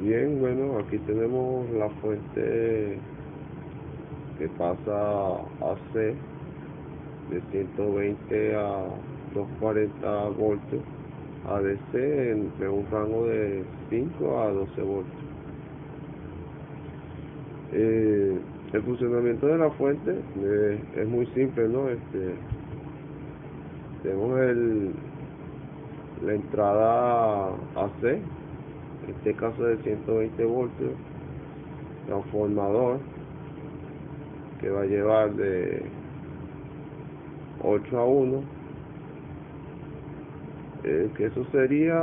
Bien, bueno, aquí tenemos la fuente que pasa AC de 120 a 240 voltios, ADC entre un rango de 5 a 12 voltios. El funcionamiento de la fuente es muy simple, ¿no? Tenemos la entrada AC, en este caso de 120 voltios, transformador que va a llevar de 8 a 1, que eso sería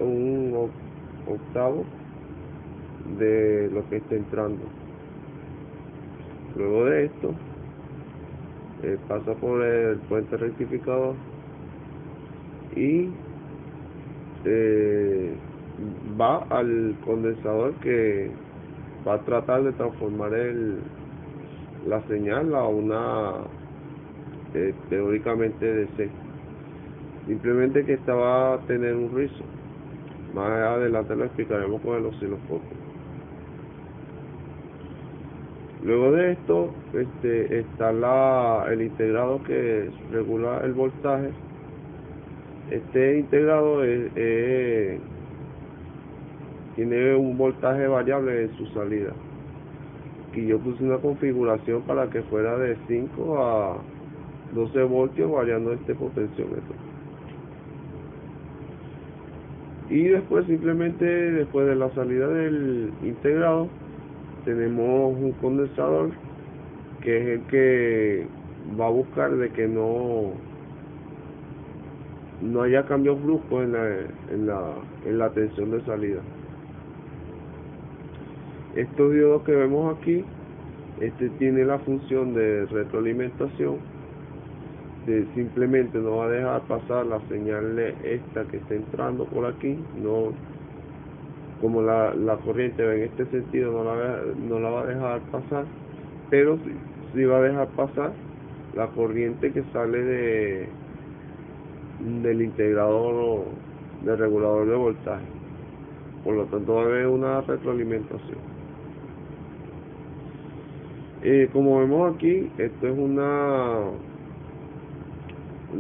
un octavo de lo que está entrando. Luego de esto, pasa por el puente rectificador y va al condensador que va a tratar de transformar la señal a una teóricamente DC. Simplemente que esta va a tener un rizo. Más adelante lo explicaremos con el osciloscopio. Luego de esto está el integrado que regula el voltaje. Este integrado tiene un voltaje variable en su salida. Aquí yo puse una configuración para que fuera de 5 a 12 voltios variando este potenciómetro. Y después después de la salida del integrado, tenemos un condensador que es el que va a buscar de que no haya cambios bruscos en la tensión de salida. Estos diodos que vemos aquí, tiene la función de retroalimentación, simplemente no va a dejar pasar la señal esta que está entrando por aquí, no, como la corriente va en este sentido, no la va a dejar pasar, pero sí va a dejar pasar la corriente que sale del integrador del regulador de voltaje. Por lo tanto va a haber una retroalimentación. Como vemos aquí, esto es un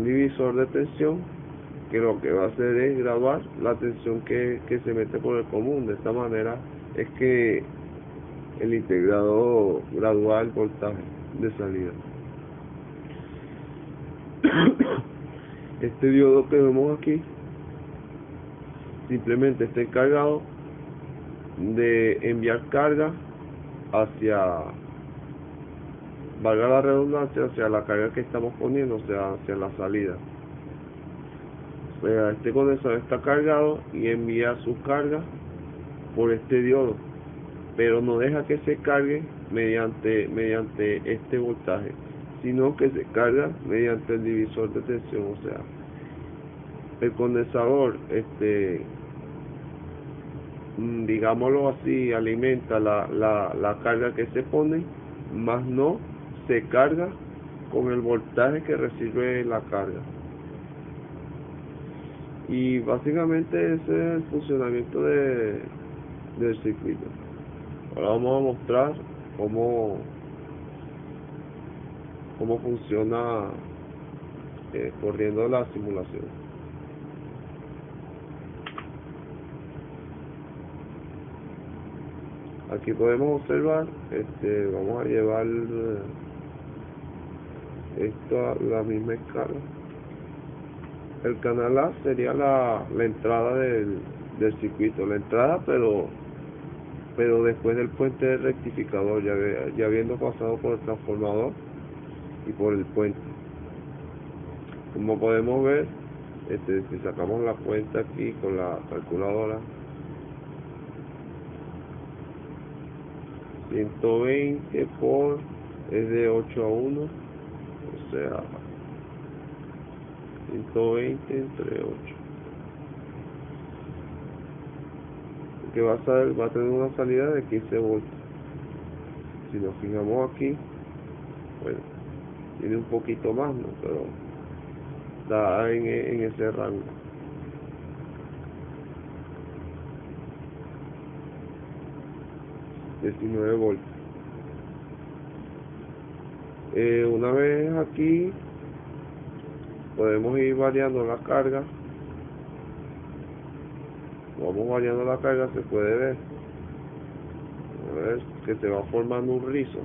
divisor de tensión que lo que va a hacer es graduar la tensión que se mete por el común. De esta manera es que el integrado gradúa el voltaje de salida. Este diodo que vemos aquí simplemente está encargado de enviar carga valga la redundancia, hacia la carga que estamos poniendo, o sea, hacia la salida. O sea, este condensador está cargado y envía su carga por este diodo, pero no deja que se cargue mediante este voltaje, sino que se carga mediante el divisor de tensión. O sea, el condensador, digámoslo así, alimenta la carga que se pone, más no se carga con el voltaje que recibe la carga. Y básicamente ese es el funcionamiento del circuito. Ahora vamos a mostrar cómo funciona corriendo la simulación. Aquí podemos observar, vamos a llevar esto a la misma escala. El canal A sería la entrada del circuito, la entrada pero después del puente de rectificador, ya habiendo pasado por el transformador y por el puente. Como podemos ver, si sacamos la cuenta aquí con la calculadora, 120 es de 8 a 1, o sea, 120 entre 8, que va a tener una salida de 15 voltios. Si nos fijamos aquí, bueno, tiene un poquito más, ¿no? Pero está en ese rango. 19 voltios. Una vez aquí podemos ir variando la carga. Vamos variando la carga, se puede ver que se va formando un rizo.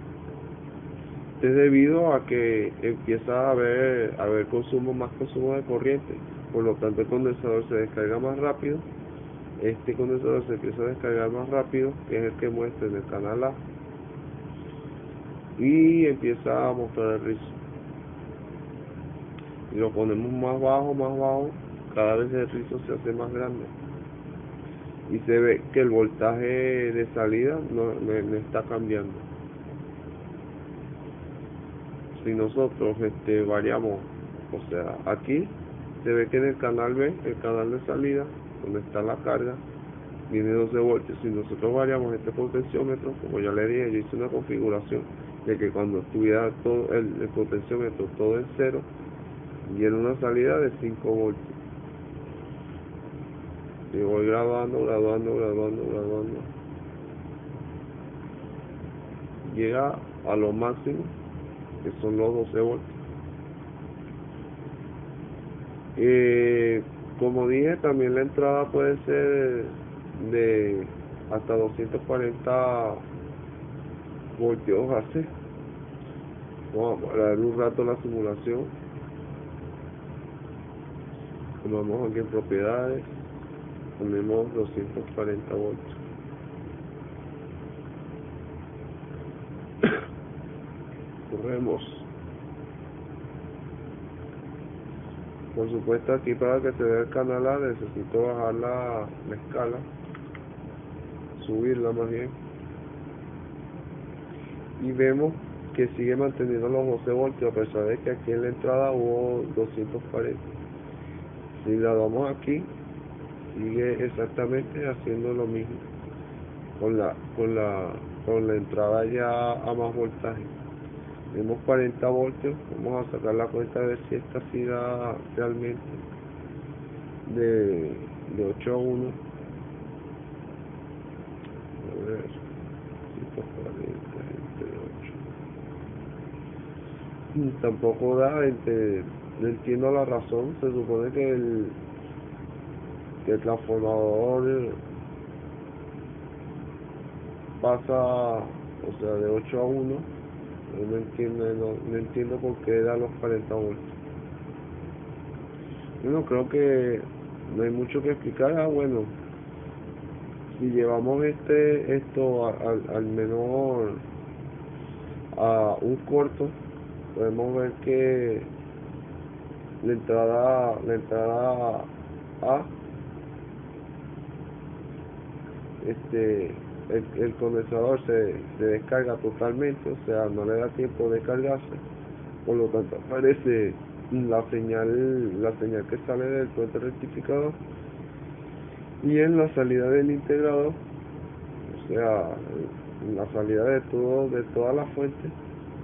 Esto es debido a que empieza a haber más consumo de corriente, por lo tanto el condensador se descarga más rápido. Este condensador se empieza a descargar más rápido, que es el que muestra en el canal A, y empieza a mostrar el rizo. Y lo ponemos más bajo, cada vez el rizo se hace más grande. Y se ve que el voltaje de salida no está cambiando. Si nosotros variamos, o sea, aquí se ve que en el canal B, el canal de salida, donde está la carga, viene 12 voltios. Si nosotros variamos este potenciómetro, como ya le dije, yo hice una configuración de que cuando estuviera todo el potenciómetro todo en cero, viene una salida de 5 voltios. Y voy graduando. Llega a lo máximo, que son los 12 voltios. Como dije, también la entrada puede ser de hasta 240 voltios AC. Vamos a ver un rato la simulación. Vamos aquí en propiedades, ponemos 240 voltios. Corremos. Por supuesto, aquí para que se vea el canal A necesito bajar la escala, subirla más bien, y vemos que sigue manteniendo los 12 voltios a pesar de que aquí en la entrada hubo 240. Si la damos aquí, sigue exactamente haciendo lo mismo con la entrada ya a más voltaje. Tenemos 40 voltios. Vamos a sacar la cuenta de ver si esta sí da realmente de 8 a 1. A ver, 140 entre 8. Tampoco da, no entiendo la razón. Se supone que el transformador pasa, o sea, de 8 a 1. No entiendo por qué da los 40 voltios. Bueno, creo que no hay mucho que explicar. Bueno, si llevamos esto al menor, a un corto, podemos ver que la entrada A, el condensador se descarga totalmente, o sea, no le da tiempo de cargarse, por lo tanto aparece la señal que sale del puente rectificador, y en la salida del integrador, o sea, en la salida de toda la fuente,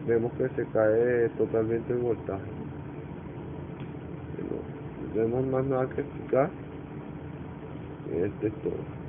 vemos que se cae totalmente el voltaje. No tenemos más nada que explicar. Este es todo.